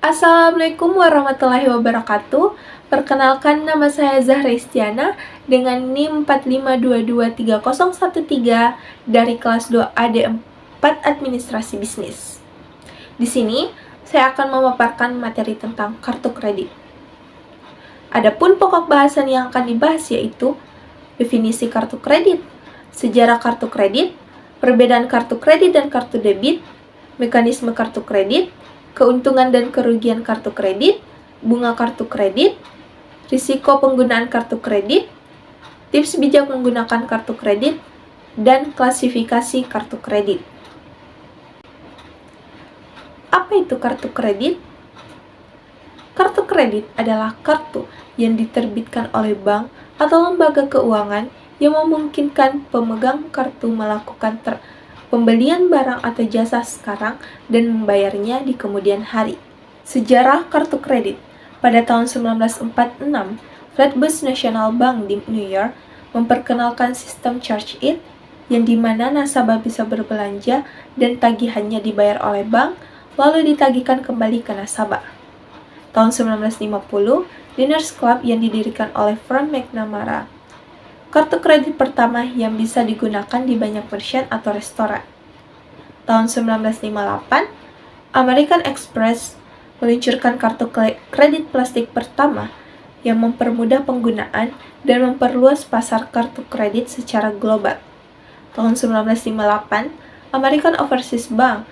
Assalamualaikum warahmatullahi wabarakatuh. Perkenalkan, nama saya Zahra Istiana dengan NIM 4522313 dari kelas 2 AD4 Administrasi Bisnis. Di sini saya akan memaparkan materi tentang kartu kredit. Adapun pokok bahasan yang akan dibahas yaitu definisi kartu kredit, sejarah kartu kredit, perbedaan kartu kredit dan kartu debit, mekanisme kartu kredit, keuntungan dan kerugian kartu kredit, bunga kartu kredit, risiko penggunaan kartu kredit, tips bijak menggunakan kartu kredit, dan klasifikasi kartu kredit. Apa itu kartu kredit? Kartu kredit adalah kartu yang diterbitkan oleh bank atau lembaga keuangan yang memungkinkan pemegang kartu melakukan pembelian barang atau jasa sekarang dan membayarnya di kemudian hari. Sejarah kartu kredit. Pada tahun 1946, Flatbush National Bank di New York memperkenalkan sistem Charge It, yang dimana nasabah bisa berbelanja dan tagihannya dibayar oleh bank, lalu ditagihkan kembali ke nasabah. Tahun 1950, Diners Club yang didirikan oleh Frank McNamara, kartu kredit pertama yang bisa digunakan di banyak merchant atau restoran. Tahun 1958, American Express meluncurkan kartu kredit plastik pertama yang mempermudah penggunaan dan memperluas pasar kartu kredit secara global. Tahun 1958, American Overseas Bank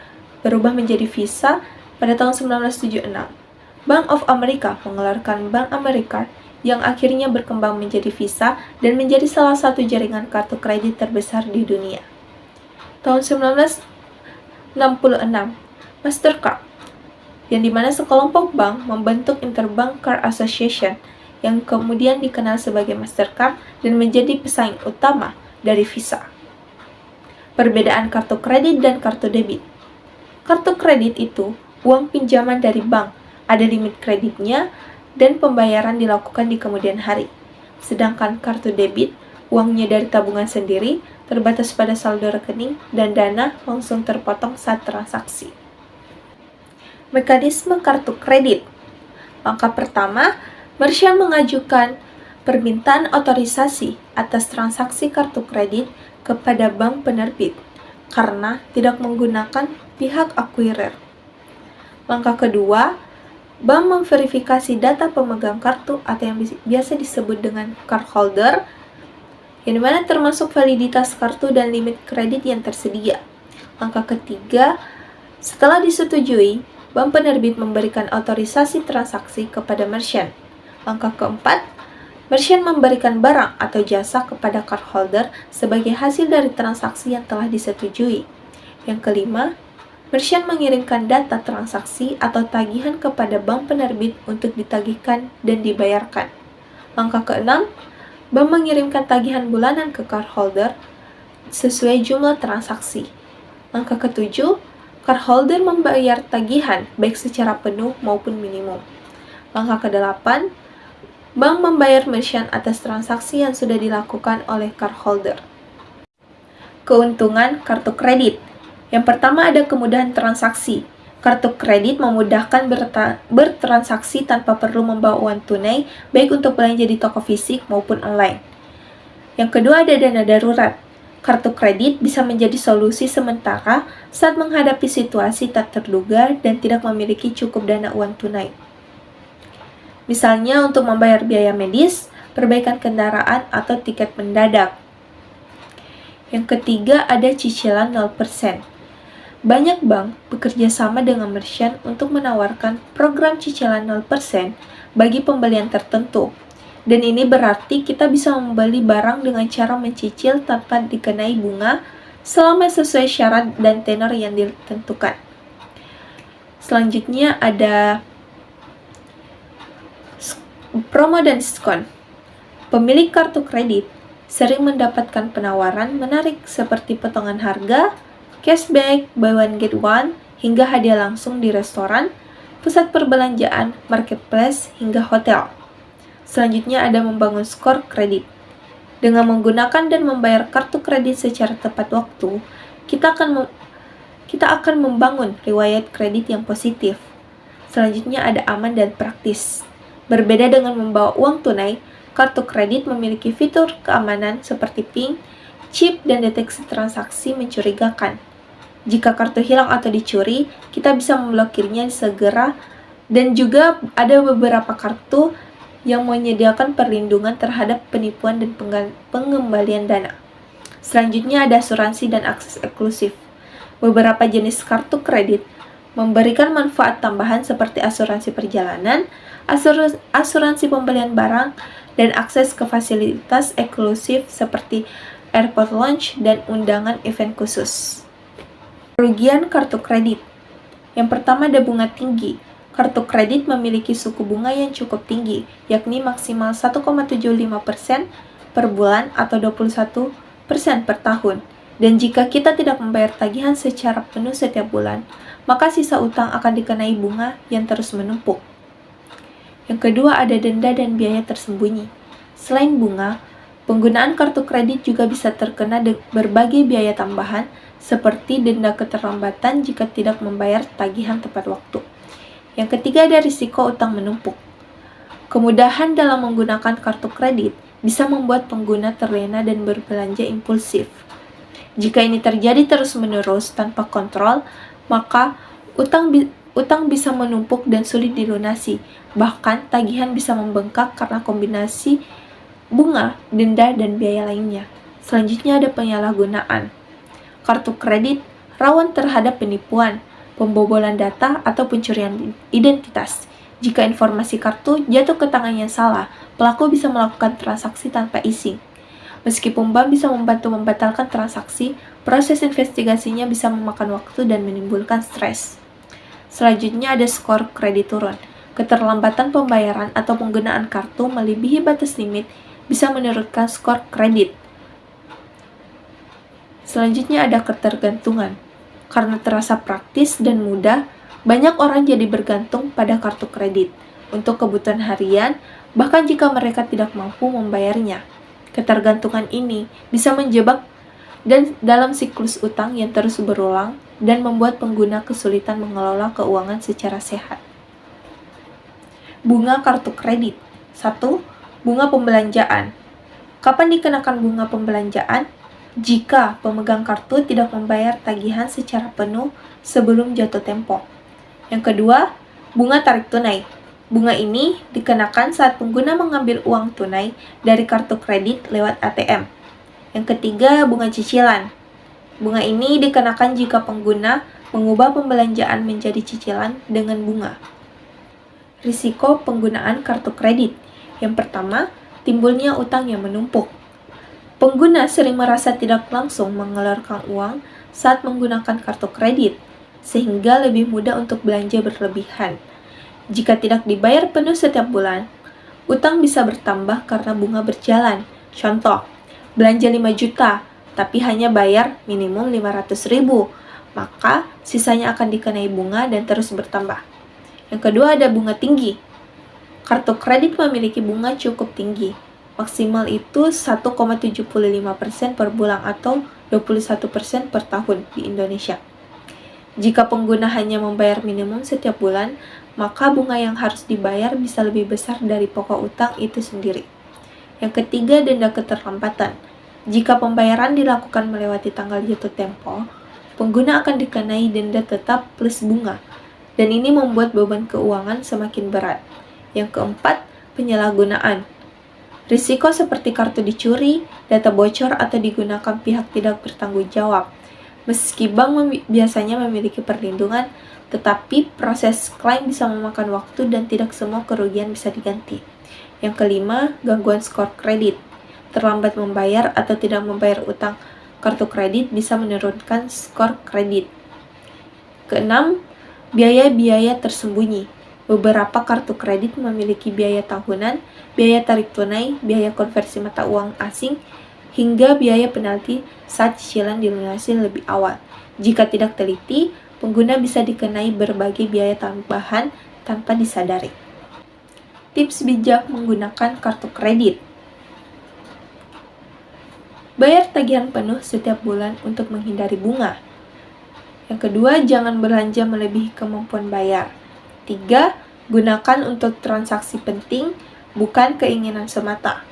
berubah menjadi Visa pada tahun 1976. Bank of America mengeluarkan Bank America yang akhirnya berkembang menjadi Visa dan menjadi salah satu jaringan kartu kredit terbesar di dunia. Tahun 1966, Mastercard, yang dimana sekelompok bank membentuk Interbank Card Association yang kemudian dikenal sebagai Mastercard dan menjadi pesaing utama dari Visa. Perbedaan kartu kredit dan kartu debit. Kartu kredit itu uang pinjaman dari bank, ada limit kreditnya, dan pembayaran dilakukan di kemudian hari. Sedangkan kartu debit, uangnya dari tabungan sendiri, terbatas pada saldo rekening, dan dana langsung terpotong saat transaksi. Mekanisme kartu kredit. Langkah pertama, merchant mengajukan permintaan otorisasi atas transaksi kartu kredit kepada bank penerbit karena tidak menggunakan pihak acquirer. Langkah kedua, bank memverifikasi data pemegang kartu atau yang biasa disebut dengan cardholder, yang dimana termasuk validitas kartu dan limit kredit yang tersedia. Langkah ketiga, setelah disetujui, bank penerbit memberikan otorisasi transaksi kepada merchant. Langkah keempat, merchant memberikan barang atau jasa kepada cardholder sebagai hasil dari transaksi yang telah disetujui. Yang kelima, merchant mengirimkan data transaksi atau tagihan kepada bank penerbit untuk ditagihkan dan dibayarkan. Langkah keenam, bank mengirimkan tagihan bulanan ke cardholder sesuai jumlah transaksi. Langkah ketujuh, cardholder membayar tagihan baik secara penuh maupun minimum. Langkah kedelapan, bank membayar merchant atas transaksi yang sudah dilakukan oleh cardholder. Keuntungan kartu kredit. Yang pertama ada kemudahan transaksi. Kartu kredit memudahkan bertransaksi tanpa perlu membawa uang tunai, baik untuk belanja di toko fisik maupun online. Yang kedua ada dana darurat. Kartu kredit bisa menjadi solusi sementara saat menghadapi situasi tak terduga dan tidak memiliki cukup dana uang tunai. Misalnya untuk membayar biaya medis, perbaikan kendaraan, atau tiket mendadak. Yang ketiga ada cicilan 0%. Banyak bank bekerja sama dengan merchant untuk menawarkan program cicilan 0% bagi pembelian tertentu. Dan ini berarti kita bisa membeli barang dengan cara mencicil tanpa dikenai bunga selama sesuai syarat dan tenor yang ditentukan. Selanjutnya ada promo dan diskon. Pemilik kartu kredit sering mendapatkan penawaran menarik seperti potongan harga, cashback, buy one get one, hingga hadiah langsung di restoran, pusat perbelanjaan, marketplace, hingga hotel. Selanjutnya ada membangun skor kredit. Dengan menggunakan dan membayar kartu kredit secara tepat waktu, kita akan membangun riwayat kredit yang positif. Selanjutnya ada aman dan praktis. Berbeda dengan membawa uang tunai, kartu kredit memiliki fitur keamanan seperti PIN, chip, dan deteksi transaksi mencurigakan. Jika kartu hilang atau dicuri, kita bisa memblokirnya segera, dan juga ada beberapa kartu yang menyediakan perlindungan terhadap penipuan dan pengembalian dana. Selanjutnya ada asuransi dan akses eksklusif. Beberapa jenis kartu kredit memberikan manfaat tambahan seperti asuransi perjalanan, asuransi pembelian barang, dan akses ke fasilitas eksklusif seperti airport lounge dan undangan event khusus. Kerugian kartu kredit. Yang pertama ada bunga tinggi. Kartu kredit memiliki suku bunga yang cukup tinggi, yakni maksimal 1,75% per bulan atau 21% per tahun. Dan jika kita tidak membayar tagihan secara penuh setiap bulan, maka sisa utang akan dikenai bunga yang terus menumpuk. Yang kedua ada denda dan biaya tersembunyi. Selain bunga, penggunaan kartu kredit juga bisa terkena berbagai biaya tambahan seperti denda keterlambatan jika tidak membayar tagihan tepat waktu. Yang ketiga ada risiko utang menumpuk. Kemudahan dalam menggunakan kartu kredit bisa membuat pengguna terlena dan berbelanja impulsif. Jika ini terjadi terus-menerus tanpa kontrol, maka utang bisa menumpuk dan sulit dilunasi. Bahkan tagihan bisa membengkak karena kombinasi bunga, denda, dan biaya lainnya. Selanjutnya ada penyalahgunaan. Kartu kredit rawan terhadap penipuan, pembobolan data, atau pencurian identitas. Jika informasi kartu jatuh ke tangan yang salah, pelaku bisa melakukan transaksi tanpa izin. Meskipun bank bisa membantu membatalkan transaksi, proses investigasinya bisa memakan waktu dan menimbulkan stres. Selanjutnya ada skor kredit turun. Keterlambatan pembayaran atau penggunaan kartu melebihi batas limit bisa menurunkan skor kredit. Selanjutnya ada ketergantungan. Karena terasa praktis dan mudah, banyak orang jadi bergantung pada kartu kredit untuk kebutuhan harian, bahkan jika mereka tidak mampu membayarnya. Ketergantungan ini bisa menjebak dan dalam siklus utang yang terus berulang dan membuat pengguna kesulitan mengelola keuangan secara sehat. Bunga kartu kredit. 1. Bunga pembelanjaan. Kapan dikenakan bunga pembelanjaan? Jika pemegang kartu tidak membayar tagihan secara penuh sebelum jatuh tempo. Yang kedua, bunga tarik tunai. Bunga ini dikenakan saat pengguna mengambil uang tunai dari kartu kredit lewat ATM. Yang ketiga, bunga cicilan. Bunga ini dikenakan jika pengguna mengubah pembelanjaan menjadi cicilan dengan bunga. Risiko penggunaan kartu kredit. Yang pertama, timbulnya utang yang menumpuk. Pengguna sering merasa tidak langsung mengeluarkan uang saat menggunakan kartu kredit, sehingga lebih mudah untuk belanja berlebihan. Jika tidak dibayar penuh setiap bulan, utang bisa bertambah karena bunga berjalan. Contoh, belanja 5 juta, tapi hanya bayar minimum 500.000, maka sisanya akan dikenai bunga dan terus bertambah. Yang kedua ada bunga tinggi. Kartu kredit memiliki bunga cukup tinggi. Maksimal itu 1,75% per bulan atau 21% per tahun di Indonesia. Jika pengguna hanya membayar minimum setiap bulan, maka bunga yang harus dibayar bisa lebih besar dari pokok utang itu sendiri. Yang ketiga, denda keterlambatan. Jika pembayaran dilakukan melewati tanggal jatuh tempo, pengguna akan dikenai denda tetap plus bunga, dan ini membuat beban keuangan semakin berat. Yang keempat, penyalahgunaan. Risiko seperti kartu dicuri, data bocor, atau digunakan pihak tidak bertanggung jawab. Meski bank biasanya memiliki perlindungan, tetapi proses klaim bisa memakan waktu dan tidak semua kerugian bisa diganti. Yang kelima, gangguan skor kredit. Terlambat membayar atau tidak membayar utang kartu kredit bisa menurunkan skor kredit. Keenam, biaya-biaya tersembunyi. Beberapa kartu kredit memiliki biaya tahunan, biaya tarik tunai, biaya konversi mata uang asing, hingga biaya penalti saat cicilan dilunasi lebih awal. Jika tidak teliti, pengguna bisa dikenai berbagai biaya tambahan tanpa disadari. Tips bijak menggunakan kartu kredit. Bayar tagihan penuh setiap bulan untuk menghindari bunga. Yang kedua, jangan belanja melebihi kemampuan bayar. 3. Gunakan untuk transaksi penting, bukan keinginan semata.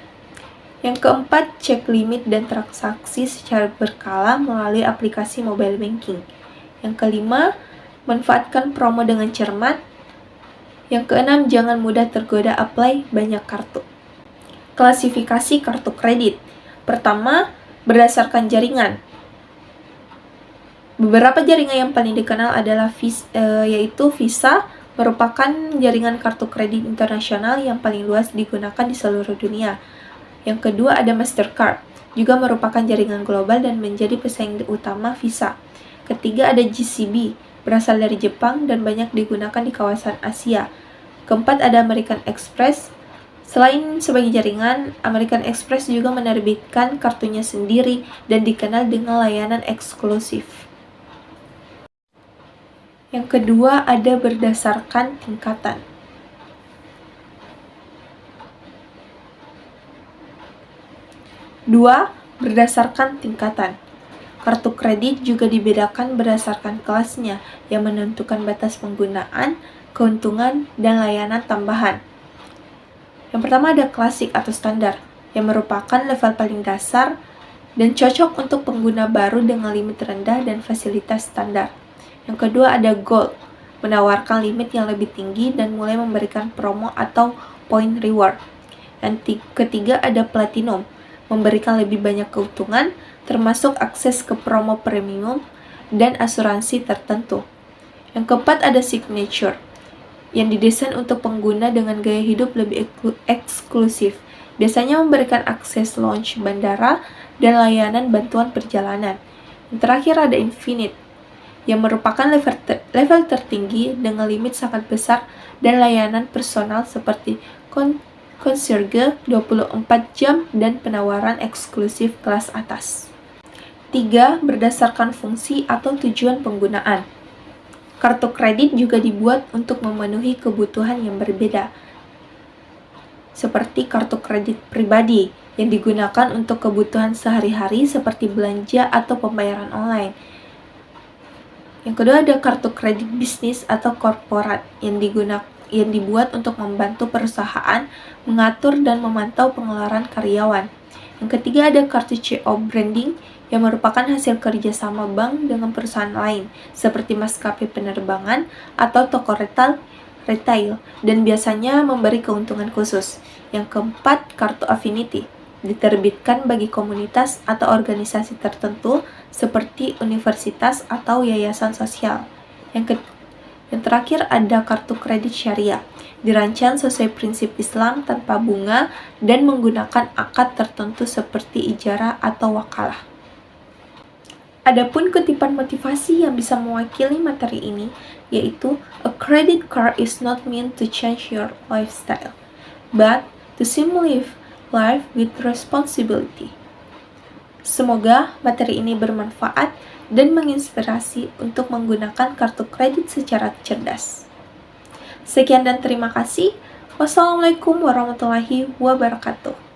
Yang keempat, cek limit dan transaksi secara berkala melalui aplikasi mobile banking. Yang kelima, manfaatkan promo dengan cermat. Yang keenam, jangan mudah tergoda apply banyak kartu. Klasifikasi kartu kredit. Pertama, berdasarkan jaringan. Beberapa jaringan yang paling dikenal adalah yaitu Visa, merupakan jaringan kartu kredit internasional yang paling luas digunakan di seluruh dunia. Yang kedua ada Mastercard, juga merupakan jaringan global dan menjadi pesaing utama Visa. Ketiga ada GCB, berasal dari Jepang dan banyak digunakan di kawasan Asia. Keempat ada American Express. Selain sebagai jaringan, American Express juga menerbitkan kartunya sendiri dan dikenal dengan layanan eksklusif. Yang kedua ada berdasarkan tingkatan. 2. Berdasarkan tingkatan. Kartu kredit juga dibedakan berdasarkan kelasnya yang menentukan batas penggunaan, keuntungan, dan layanan tambahan. Yang pertama ada klasik atau standar, yang merupakan level paling dasar dan cocok untuk pengguna baru dengan limit rendah dan fasilitas standar. Yang kedua ada gold, menawarkan limit yang lebih tinggi dan mulai memberikan promo atau point reward. Yang ketiga ada platinum, memberikan lebih banyak keuntungan, termasuk akses ke promo premium dan asuransi tertentu. Yang keempat ada signature, yang didesain untuk pengguna dengan gaya hidup lebih eksklusif, biasanya memberikan akses lounge bandara dan layanan bantuan perjalanan. Yang terakhir ada infinite, yang merupakan level tertinggi dengan limit sangat besar dan layanan personal seperti concierge 24 jam dan penawaran eksklusif kelas atas. 3. Berdasarkan fungsi atau tujuan penggunaan. Kartu kredit juga dibuat untuk memenuhi kebutuhan yang berbeda, seperti kartu kredit pribadi yang digunakan untuk kebutuhan sehari-hari seperti belanja atau pembayaran online. Yang kedua ada kartu kredit bisnis atau korporat yang dibuat untuk membantu perusahaan mengatur dan memantau pengeluaran karyawan. Yang ketiga ada kartu CO branding yang merupakan hasil kerjasama bank dengan perusahaan lain seperti maskapai penerbangan atau toko retail dan biasanya memberi keuntungan khusus. Yang keempat kartu affinity, diterbitkan bagi komunitas atau organisasi tertentu seperti universitas atau yayasan sosial. Yang terakhir ada kartu kredit syariah, dirancang sesuai prinsip Islam tanpa bunga dan menggunakan akad tertentu seperti ijarah atau wakalah. Adapun kutipan motivasi yang bisa mewakili materi ini, yaitu a credit card is not meant to change your lifestyle, but to simply live life with responsibility. Semoga materi ini bermanfaat dan menginspirasi untuk menggunakan kartu kredit secara cerdas. Sekian dan terima kasih. Wassalamualaikum warahmatullahi wabarakatuh.